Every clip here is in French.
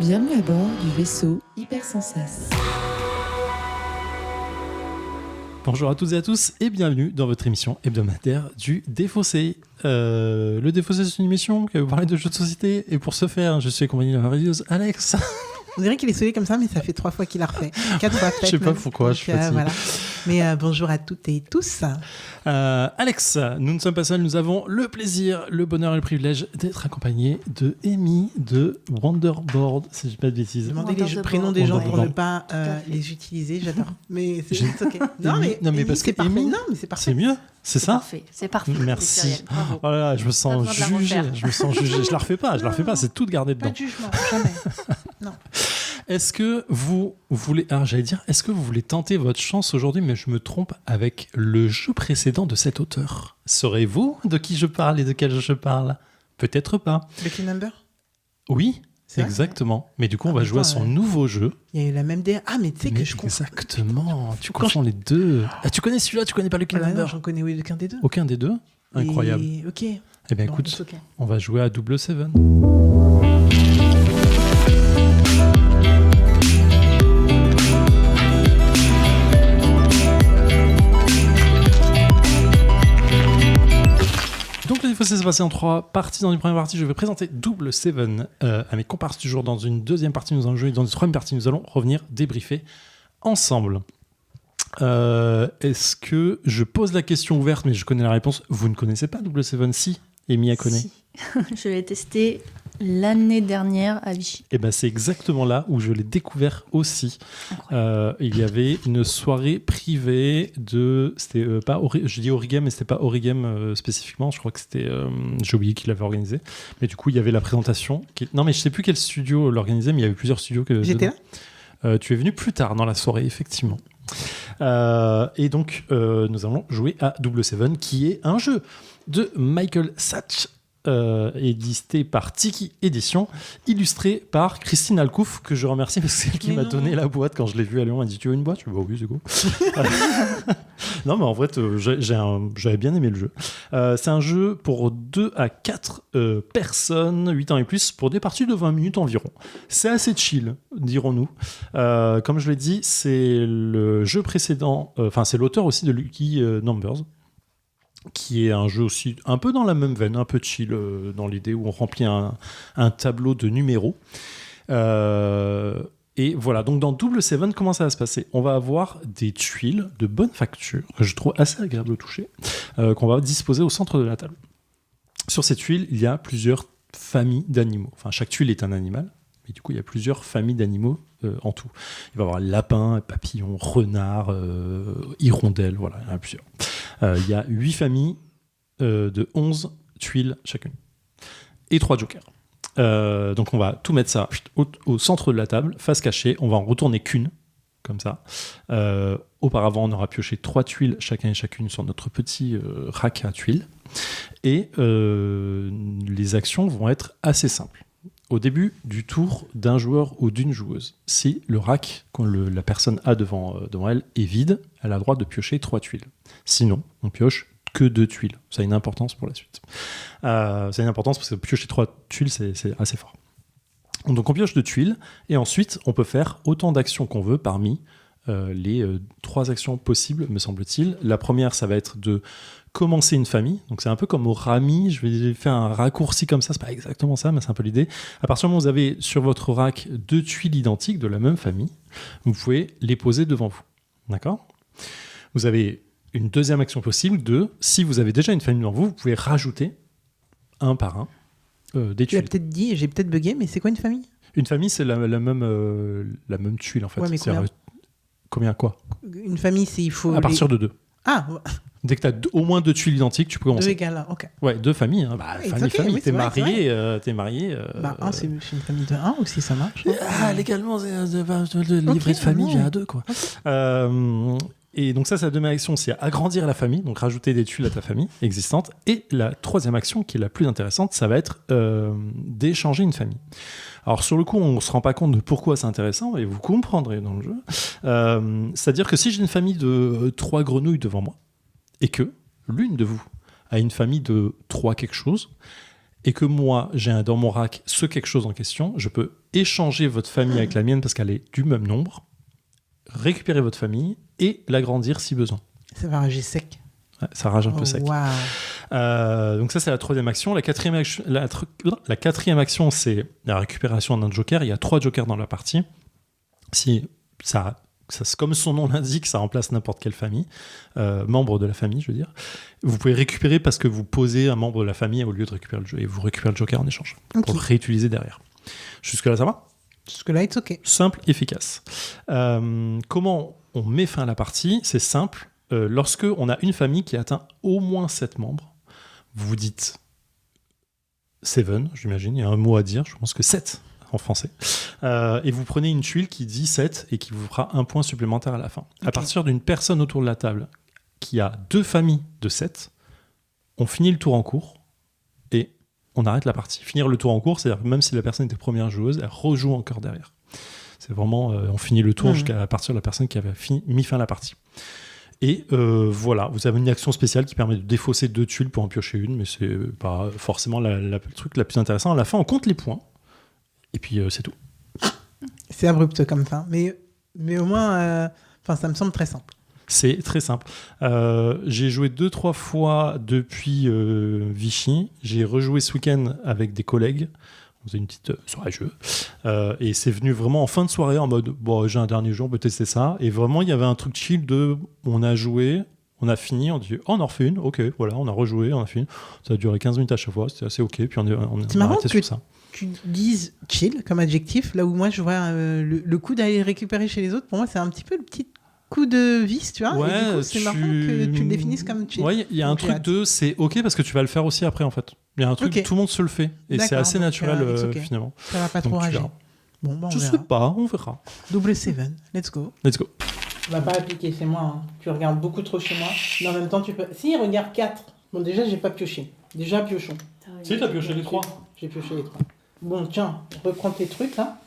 Bienvenue à bord du vaisseau Hypersensas. Bonjour à toutes et à tous et bienvenue dans votre émission hebdomadaire du Défaussé. Le Défaussé, c'est une émission qui va vous parler de jeux de société et pour ce faire, je suis accompagné de la merveilleuse Alex. On dirait qu'il est sauvé comme ça, mais ça fait 3 fois qu'il l'a refait. 4 fois peut-être. Je sais pas même. pourquoi, Donc, je suis fatigué. voilà. Mais bonjour à toutes et tous. Alex, nous ne sommes pas seuls, nous avons le plaisir, le bonheur et le privilège d'être accompagnés de Amy de Wonderboard, si je dis pas de bêtises. Demandez les prénoms des gens pour ne pas les utiliser, j'adore. Mais c'est ok. Non mais parce que c'est parfait. Amy, Non, mais c'est parfait. c'est mieux, c'est ça. C'est parfait. Merci. Bravo. Oh là là, je me sens Pas besoin de la jugé. refaire. Je me sens jugé. Je la refais pas. C'est tout de garder Pas dedans. de jugement, jamais. Non. Est-ce que vous voulez, est-ce que vous voulez tenter votre chance aujourd'hui, mais je me trompe avec le jeu précédent de cet auteur. Saurez-vous de qui je parle et de quel jeu je parle? Peut-être pas. Lucky Number. Oui, C'est vrai exactement. Mais du coup, on va mais jouer à attends, son nouveau jeu. Il y a eu la même DA. Ah, mais tu sais que je comprends. Exactement. Tu confonds les deux. Ah, tu connais celui-là, tu connais pas Lucky Ah, non, Number? j'en connais oui, aucun des deux. Aucun des deux? Incroyable. Ok. Eh bien, Non, écoute, c'est ok. on va jouer à Double Seven. Donc le Défaussé s'est passé en 3 parties. Dans une première partie, je vais présenter Double Seven à mes comparses du jour. Dans une deuxième partie, nous allons jouer. Dans une troisième partie, nous allons revenir débriefer ensemble. Est-ce que je pose la question ouverte, mais je connais la réponse? Vous ne connaissez pas Double Seven? Si, Amy a connaît. Si. Je l'ai testé l'année dernière à Vichy. Et ben c'est exactement là où je l'ai découvert aussi. Incroyable. Il y avait une soirée privée de, c'était pas je dis Origame, mais c'était pas Origame spécifiquement. Je crois que c'était, j'ai oublié qui l'avait organisé. Mais du coup, il y avait la présentation. Non, mais je sais plus quel studio l'organisait, mais il y avait plusieurs studios que. J'étais là. Tu es venu plus tard dans la soirée, effectivement. Et donc, nous allons jouer à Double Seven, qui est un jeu de Michael Sachs. Édité par Tiki Édition, illustré par Christine Alcouf, que je remercie parce que c'est elle qui Mais m'a non. donné la boîte quand je l'ai vue à Lyon. Elle m'a dit: tu veux une boîte? Je dis: bah oui, c'est cool. Non, mais en vrai, j'avais bien aimé le jeu. C'est un jeu pour 2 à 4 personnes, 8 ans et plus, pour des parties de 20 minutes environ. C'est assez chill, dirons-nous. Comme je l'ai dit, c'est le jeu précédent, c'est l'auteur aussi de Lucky Numbers, qui est un jeu aussi un peu dans la même veine, un peu chill dans l'idée où on remplit un tableau de numéros. Et voilà, donc dans Double Seven, comment ça va se passer? On va avoir des tuiles de bonne facture, que je trouve assez agréable au toucher, qu'on va disposer au centre de la table. Sur ces tuiles, il y a plusieurs familles d'animaux. Enfin, chaque tuile est un animal, mais du coup, il y a plusieurs familles d'animaux en tout. Il va y avoir lapin, papillon, renard, hirondelle, voilà, il y en a plusieurs. Il y a 8 familles de 11 tuiles chacune. Et 3 jokers. Donc on va tout mettre ça au centre de la table, face cachée. On va en retourner qu'une, comme ça. Auparavant, on aura pioché 3 tuiles chacun et chacune sur notre petit rack à tuiles. Et les actions vont être assez simples. Au début du tour d'un joueur ou d'une joueuse, si le rack que la personne a devant elle est vide, elle a le droit de piocher 3 tuiles. Sinon, on pioche que 2 tuiles. Ça a une importance pour la suite. Ça a une importance parce que piocher 3 tuiles, c'est assez fort. Donc on pioche 2 tuiles, et ensuite, on peut faire autant d'actions qu'on veut parmi les 3 actions possibles, me semble-t-il. La première, ça va être de commencer une famille. Donc c'est un peu comme au Rami, je vais faire un raccourci comme ça, c'est pas exactement ça, mais c'est un peu l'idée. À partir du moment où vous avez sur votre rack 2 tuiles identiques de la même famille, vous pouvez les poser devant vous. D'accord ? Vous avez une deuxième action possible si vous avez déjà une famille devant vous, vous pouvez rajouter un par un des Tu l'as tuiles. peut-être dit, j'ai peut-être bugué, mais c'est quoi une famille? Une famille, c'est la même tuile en fait. Ouais, mais C'est-à-dire, combien combien quoi? Une famille, c'est il faut. À partir de 2. Ah, Dès que tu as au moins 2 tuiles identiques, tu peux 2 commencer. égales, ok. Ouais, 2 familles. Hein. Bah, Ouais, famille, ok, famille. oui, T'es c'est vrai, marié. T'es marié Bah, c'est une famille de 1 aussi, ça marche. Légalement, le livret de famille vient à 2, quoi. Et donc ça, la deuxième action, c'est agrandir la famille, donc rajouter des tuiles à ta famille existante. Et la troisième action, qui est la plus intéressante, ça va être d'échanger une famille. Alors sur le coup, on ne se rend pas compte de pourquoi c'est intéressant, et vous comprendrez dans le jeu. C'est-à-dire que si j'ai une famille de 3 grenouilles devant moi, et que l'une de vous a une famille de 3 quelque chose, et que moi, j'ai dans mon rack ce quelque chose en question, je peux échanger votre famille avec la mienne parce qu'elle est du même nombre, récupérer votre famille et l'agrandir si besoin. Ça va rager sec. Ouais, ça rage un peu sec. Wow. Donc ça, c'est la troisième action. La quatrième action, c'est la récupération d'un joker. Il y a 3 jokers dans la partie. Si ça, comme son nom l'indique, ça remplace n'importe quelle famille, membre de la famille, je veux dire. Vous pouvez récupérer parce que vous posez un membre de la famille au lieu de récupérer le jeu, et vous récupérez le joker en échange pour réutiliser derrière. Jusque-là, ça va ? Jusque-là, it's OK. Simple, efficace. Comment on met fin à la partie ? C'est simple. Lorsque on a une famille qui atteint au moins 7 membres, vous dites 7, j'imagine, il y a un mot à dire, je pense que 7 en français, et vous prenez une tuile qui dit 7 et qui vous fera un point supplémentaire à la fin. Okay. À partir d'une personne autour de la table qui a 2 familles de 7, on finit le tour en cours et on arrête la partie. Finir le tour en cours, c'est-à-dire que même si la personne était première joueuse, elle rejoue encore derrière. C'est vraiment, on finit le tour jusqu'à partir de la personne qui avait mis fin à la partie. Et voilà, vous avez une action spéciale qui permet de défausser 2 tuiles pour en piocher une, mais c'est pas forcément le truc la plus intéressant. À la fin, on compte les points, et puis c'est tout. C'est abrupt comme ça, mais au moins, ça me semble très simple. C'est très simple. J'ai joué 2-3 fois depuis Vichy. J'ai rejoué ce week-end avec des collègues. On faisait une petite soirée jeu. Et c'est venu vraiment en fin de soirée en mode bon, j'ai un dernier jour, peut-être c'est ça. Et vraiment, il y avait un truc chill de on a joué, on a fini, on dit on en refait une, ok, voilà, on a rejoué, on a fini. Ça a duré 15 minutes à chaque fois, c'était assez ok. Puis on a arrêté sur ça. Tu dises chill comme adjectif, là où moi je vois le coup d'aller récupérer chez les autres, pour moi c'est un petit peu le petit coup de vis, tu vois. Ouais, et du coup, c'est marrant que tu le définisses comme chill. Ouais, il y a un truc de c'est ok parce que tu vas le faire aussi après en fait. Il y a un truc, tout le monde se le fait. Et c'est assez naturel finalement. Ça va pas trop rager. Bon, on je verra. sais pas, on verra. Double 7, let's go. Let's go. On va pas appliquer, c'est moi. Hein. Tu regardes beaucoup trop chez moi. Mais en même temps, tu peux. Si, regarde 4. Bon, déjà, j'ai pas pioché. Déjà, piochons. Si, t'as pioché les 3. J'ai pioché les 3. Bon, tiens, reprends tes trucs là.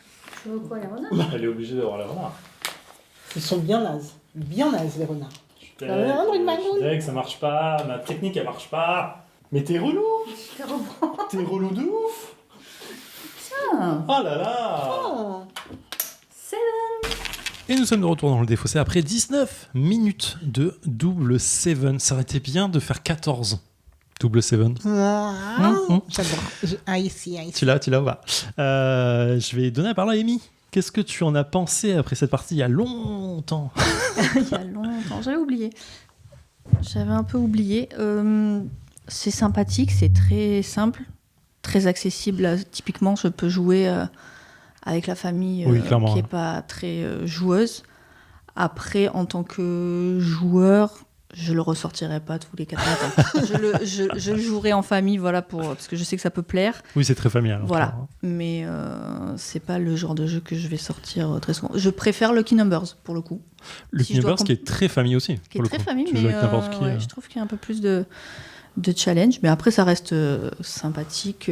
Tu veux quoi, les renards ? Elle est obligée d'avoir les renards. Ils sont bien nazes. Bien nazes, les renards. Je dirais que ça marche pas, ma technique elle marche pas. Mais t'es relou. T'es relou de ouf. Tiens. Oh là là. Oh. 7. Et nous sommes de retour dans le défaussé après 19 minutes de double 7. Ça aurait été bien de faire 14 double 7. J'adore. Ici. Tu l'as ou pas je vais donner la parole à Amy. Qu'est-ce que tu en as pensé après cette partie il y a longtemps? Il y a longtemps, j'avais oublié. J'avais un peu oublié. C'est sympathique, c'est très simple, très accessible. Typiquement, je peux jouer avec la famille qui n'est pas très joueuse. Après, en tant que joueur, je le ressortirai pas tous les 4 matins. je le jouerai en famille, voilà, parce que je sais que ça peut plaire. Oui, c'est très familial. Voilà, mais c'est pas le genre de jeu que je vais sortir très souvent. Je préfère Lucky Numbers pour le coup. Lucky Numbers qui est très famille aussi. Qui est très famille, mais je trouve qu'il y a un peu plus de challenge. Mais après, ça reste sympathique.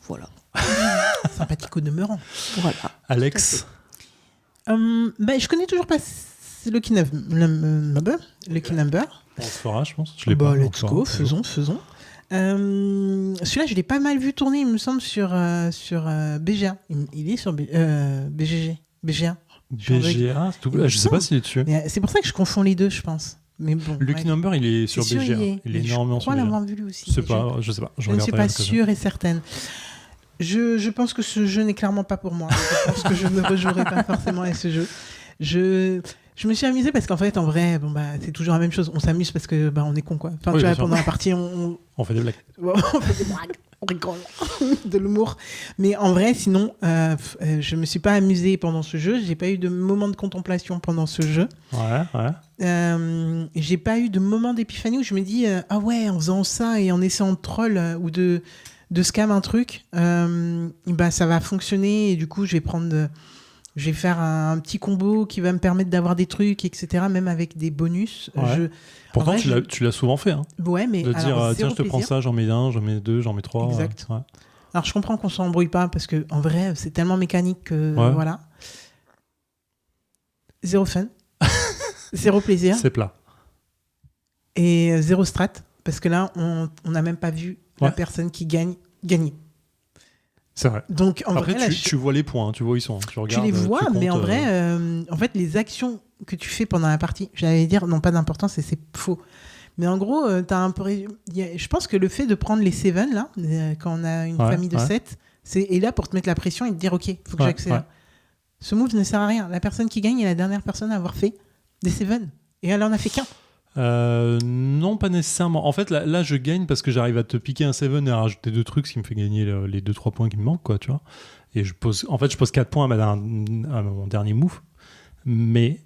Voilà. Sympathique au demeurant. Voilà. Alex. Je connais toujours pas Lucky Number. On se fera, je pense. Let's go, faisons. Celui-là, je l'ai pas mal vu tourner, il me semble, sur BGA. Il est sur BGG. BGA. BGA, je sais pas s'il est dessus. Mais c'est pour ça que je confonds les deux, je pense. Mais bon, Lucky Number, il est sur BGA. Il est énormément sur BGA. Je crois l'avoir vu lui aussi. Je sais pas. Je ne suis pas sûre et certaine. Je pense que ce jeu n'est clairement pas pour moi. Je pense que je ne rejouerai pas forcément à ce jeu. Je me suis amusée parce qu'en fait, en vrai, c'est toujours la même chose. On s'amuse parce que on est con, quoi. Enfin, tu vois, pendant la partie, on fait des blagues. On fait des blagues, on rigole, de l'humour. Mais en vrai, sinon, je me suis pas amusée pendant ce jeu. J'ai pas eu de moment de contemplation pendant ce jeu. Ouais. J'ai pas eu de moment d'épiphanie où je me dis ah ouais, en faisant ça et en essayant de troll ou de scam un truc, ça va fonctionner et du coup, je vais faire un petit combo qui va me permettre d'avoir des trucs, etc., même avec des bonus. Ouais. Pourtant, tu l'as souvent fait. Hein. Ouais, mais de dire, tiens, je te prends ça, j'en mets 1, j'en mets 2, j'en mets 3. Exact. Ouais. Alors, je comprends qu'on s'embrouille pas, parce que en vrai, c'est tellement mécanique que, voilà. Zéro fun. Zéro plaisir. C'est plat. Et zéro strat, parce que là, on n'a même pas vu la personne qui gagne gagner. C'est vrai. Donc, en Après, vrai, tu vois les points, hein, tu vois où ils sont. Tu tu regardes, les vois, tu comptes, mais en vrai, en fait, les actions que tu fais pendant la partie, j'allais dire, n'ont pas d'importance et c'est faux. Mais en gros, t'as un peu... je pense que le fait de prendre les 7, là, quand on a une Ouais, famille de ouais. 7, est là pour te mettre la pression et te dire, OK, il faut que Ouais, j'accélère. ouais. Ce move ne sert à rien. La personne qui gagne est la dernière personne à avoir fait des 7. Et elle en a fait qu'un. Non, pas nécessairement. En fait, là, je gagne parce que j'arrive à te piquer un 7 et à rajouter 2 trucs, ce qui me fait gagner les 2-3 points qui me manquent, quoi, tu vois. Et je pose 4 points à mon dernier move. Mais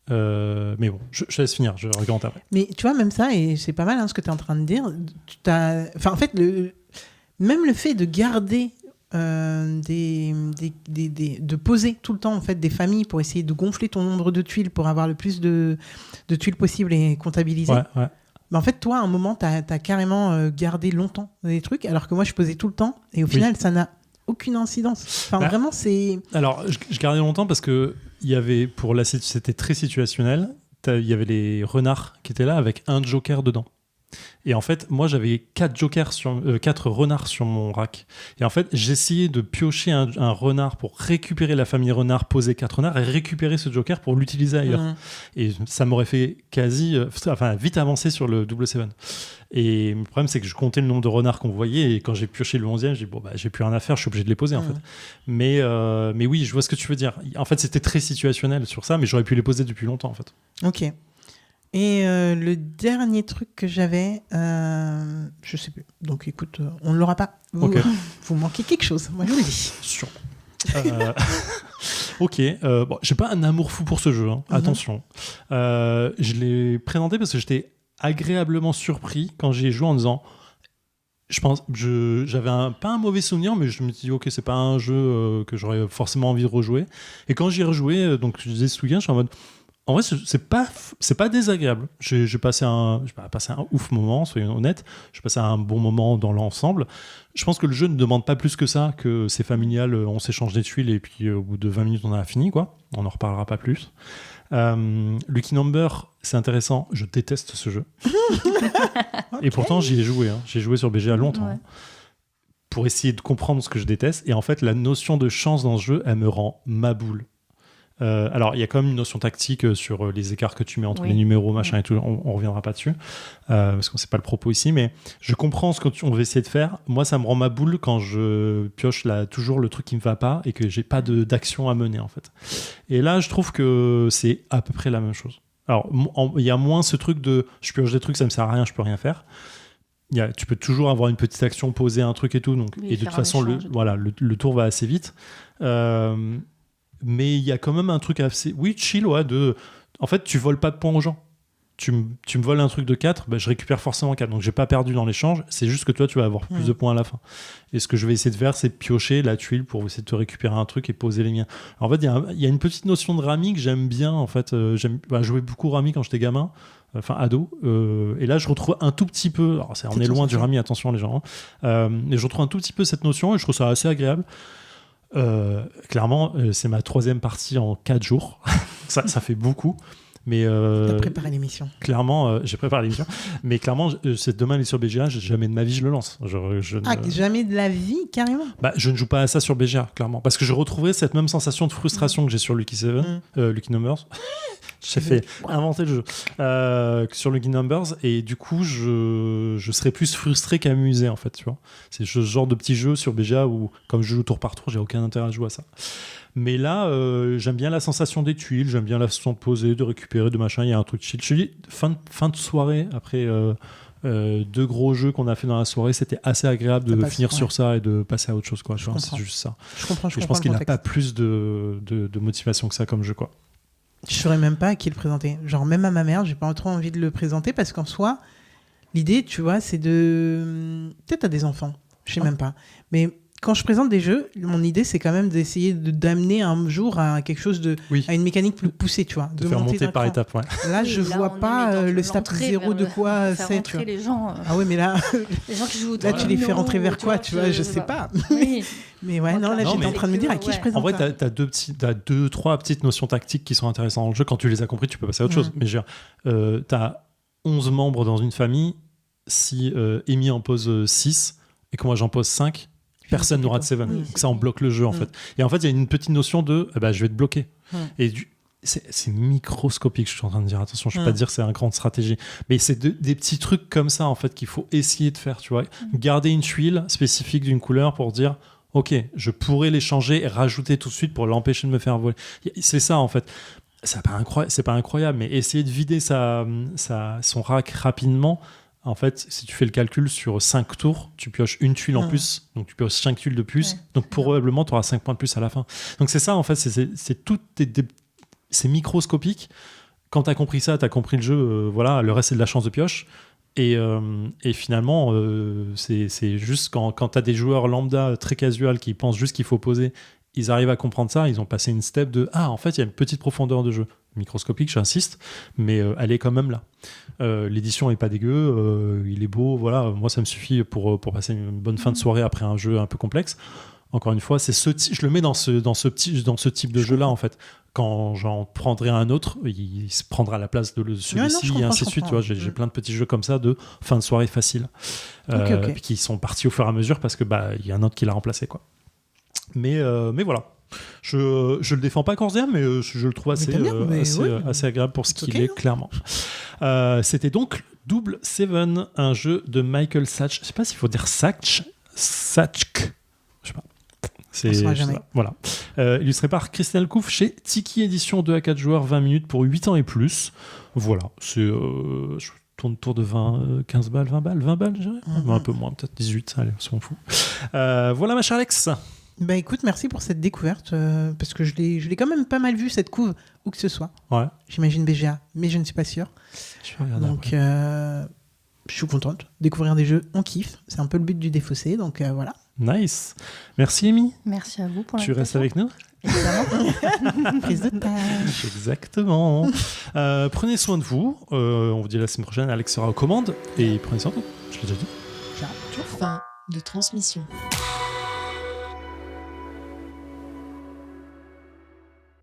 bon, je laisse finir, je regarde après. Mais tu vois, même ça, et c'est pas mal ce que tu es en train de dire, en fait, même le fait de garder, de poser tout le temps en fait, des familles pour essayer de gonfler ton nombre de tuiles pour avoir le plus de tuiles possible et comptabiliser. Ouais. Mais en fait, toi, à un moment, tu as carrément gardé longtemps des trucs, alors que moi, je posais tout le temps, et au final, ça n'a aucune incidence. Enfin, vraiment, c'est... Alors, je gardais longtemps parce que c'était très situationnel. Il y avait les renards qui étaient là avec un joker dedans. Et en fait, moi, j'avais 4 renards sur mon rack. Et en fait, j'essayais de piocher un renard pour récupérer la famille renard, poser 4 renards et récupérer ce joker pour l'utiliser ailleurs. Et ça m'aurait fait vite avancer sur le double 7. Et le problème, c'est que je comptais le nombre de renards qu'on voyait. Et quand j'ai pioché le 11e, j'ai dit, j'ai plus rien à faire, je suis obligé de les poser, en fait. Mais oui, je vois ce que tu veux dire. En fait, c'était très situationnel sur ça, mais j'aurais pu les poser depuis longtemps, en fait. Ok. Et le dernier truc que j'avais, je sais plus. Donc écoute, on ne l'aura pas. Vous manquez quelque chose, moi je vous le dis. Sûr. Ok, j'ai pas un amour fou pour ce jeu, hein. Attention. Je l'ai présenté parce que j'étais agréablement surpris quand j'y ai joué en disant... j'avais pas un mauvais souvenir, mais je me suis dit, ok, c'est pas un jeu que j'aurais forcément envie de rejouer. Et quand j'y ai rejoué, donc je disais ce week-end, je suis en mode... En vrai, c'est pas désagréable. J'ai passé un ouf moment, soyons honnêtes. J'ai passé un bon moment dans l'ensemble. Je pense que le jeu ne demande pas plus que ça, que c'est familial, on s'échange des tuiles et puis au bout de 20 minutes, on a fini, quoi. On n'en reparlera pas plus. Lucky Number, c'est intéressant. Je déteste ce jeu. Okay. Et pourtant, j'y ai joué. Hein. J'ai joué sur BGA longtemps. Ouais. Pour essayer de comprendre ce que je déteste. Et en fait, la notion de chance dans ce jeu, elle me rend ma boule. Alors, il y a quand même une notion tactique sur les écarts que tu mets entre les numéros, machin et tout. On reviendra pas dessus, parce que c'est pas le propos ici. Mais je comprends ce qu'on veut essayer de faire. Moi, ça me rend ma boule quand je pioche toujours le truc qui me va pas et que j'ai pas d'action à mener, en fait. Et là, je trouve que c'est à peu près la même chose. Alors, il y a moins ce truc de je pioche des trucs, ça me sert à rien, je peux rien faire. Tu peux toujours avoir une petite action, poser un truc et tout. Donc, et de toute façon, le tour va assez vite. Mais il y a quand même un truc assez chill, en fait tu voles pas de points aux gens, tu me voles un truc de 4, je récupère forcément 4, donc j'ai pas perdu dans l'échange, c'est juste que toi tu vas avoir plus de points à la fin, et ce que je vais essayer de faire, c'est piocher la tuile pour essayer de te récupérer un truc et poser les miens. Alors, en fait il y a une petite notion de Rami que j'aime bien, en fait. Jouer beaucoup Rami quand j'étais gamin, ado, et là je retrouve un tout petit peu, alors on est loin du Rami, attention les gens, mais je retrouve un tout petit peu cette notion et je trouve ça assez agréable. Clairement, c'est ma 3e partie en 4 jours. ça fait beaucoup. Mais t'as préparé l'émission. Clairement, j'ai préparé l'émission. Mais clairement, c'est demain, elle est sur BGA. Jamais de ma vie, je le lance. Jamais de la vie, carrément. Je ne joue pas à ça sur BGA, clairement. Parce que je retrouverai cette même sensation de frustration que j'ai sur Lucky Numbers. J'ai fait inventer le jeu sur Lucky Numbers, et du coup je serais plus frustré qu'amusé, en fait, tu vois. C'est ce genre de petit jeu sur BGA où, comme je joue tour par tour, j'ai aucun intérêt à jouer à ça. Mais là, j'aime bien la sensation des tuiles, j'aime bien la sensation de poser, de récupérer, de machin. Il y a un truc chill. Je dis, fin de soirée, après 2 gros jeux qu'on a fait dans la soirée, c'était assez agréable de finir sur ça et de passer à autre chose, quoi. C'est juste ça. Je comprends. Je pense qu'il n'a pas plus de motivation que ça comme jeu, quoi. Je saurais même pas à qui le présenter. Genre, même à ma mère, j'ai pas trop envie de le présenter parce qu'en soi, l'idée, tu vois, c'est de... Peut-être à des enfants, je sais même pas. Mais quand je présente des jeux, mon idée, c'est quand même d'essayer d'amener un jour à quelque chose à une mécanique plus poussée, tu vois. De faire monter par étapes, ouais. Là, je vois pas le step 0 de quoi c'est, tu vois. Les gens, Ah ouais, mais là... les gens qui jouent là, tu les fais rentrer vers quoi, tu vois, je sais pas. Oui. Mais ouais, là, j'étais en train de me dire à qui je présente. En vrai, t'as 2-3 petites notions tactiques qui sont intéressantes dans le jeu. Quand tu les as compris, tu peux passer à autre chose. Mais t'as 11 membres dans une famille. Si Amy en pose 6, et que moi j'en pose 5, personne n'aura de 7. Oui, Donc ça en bloque le jeu en fait. Et en fait, il y a une petite notion de je vais te bloquer. Et c'est microscopique, je suis en train de dire. Attention, je ne vais pas dire que c'est une grande stratégie. Mais c'est des petits trucs comme ça en fait qu'il faut essayer de faire. Tu vois, garder une tuile spécifique d'une couleur pour dire ok, je pourrais les changer et rajouter tout de suite pour l'empêcher de me faire voler. C'est ça en fait. C'est pas incroyable, mais essayer de vider son rack rapidement. En fait, si tu fais le calcul sur 5 tours, tu pioches une tuile en plus, donc tu pioches 5 tuiles de plus, donc probablement tu auras 5 points de plus à la fin. Donc c'est ça, en fait, c'est tout, c'est microscopique. Quand tu as compris ça, tu as compris le jeu, voilà, le reste c'est de la chance de pioche. Et finalement, c'est juste quand tu as des joueurs lambda très casual qui pensent juste qu'il faut poser, ils arrivent à comprendre ça, ils ont passé une step de en fait, il y a une petite profondeur de jeu. Microscopique, j'insiste, mais elle est quand même là. L'édition est pas dégueu, il est beau, voilà. Moi, ça me suffit pour passer une bonne fin de soirée après un jeu un peu complexe. Encore une fois, c'est je le mets dans ce type de jeu-là en fait. Quand j'en prendrai un autre, il se prendra la place de celui-ci et ainsi de suite. Tu vois, j'ai plein de petits jeux comme ça de fin de soirée facile, qui sont partis au fur et à mesure parce que il y a un autre qui l'a remplacé quoi. Mais voilà. Je le défends pas corps et âme, mais je le trouve assez agréable pour ce qu'il est, clairement. C'était donc Double Seven, un jeu de Michael Sachs. Je sais pas s'il faut dire Sachs. Je sais pas. On saura jamais. Voilà. Illustré par Christian Kouf chez Tiki Édition 2 à 4 joueurs, 20 minutes pour 8 ans et plus. Voilà. C'est... je tourne autour de 15 balles, 20 balles, je dirais. Un peu moins, peut-être 18. Allez, on s'en fout. Voilà, ma chère Alex. Bah écoute, merci pour cette découverte, parce que je l'ai quand même pas mal vu cette couve, où que ce soit. Ouais. J'imagine BGA, mais je ne suis pas sûr. Je vais regarder. Donc, je suis contente. Découvrir des jeux, on kiffe. C'est un peu le but du défaussé, donc voilà. Nice. Merci, Amy. Merci à vous pour Tu restes avec nous ? Évidemment. Prise de tâche. Exactement. Prenez soin de vous. On vous dit la semaine prochaine. Alex sera aux commandes. Et prenez soin de vous. Je l'ai déjà dit. Ciao. Fin de transmission.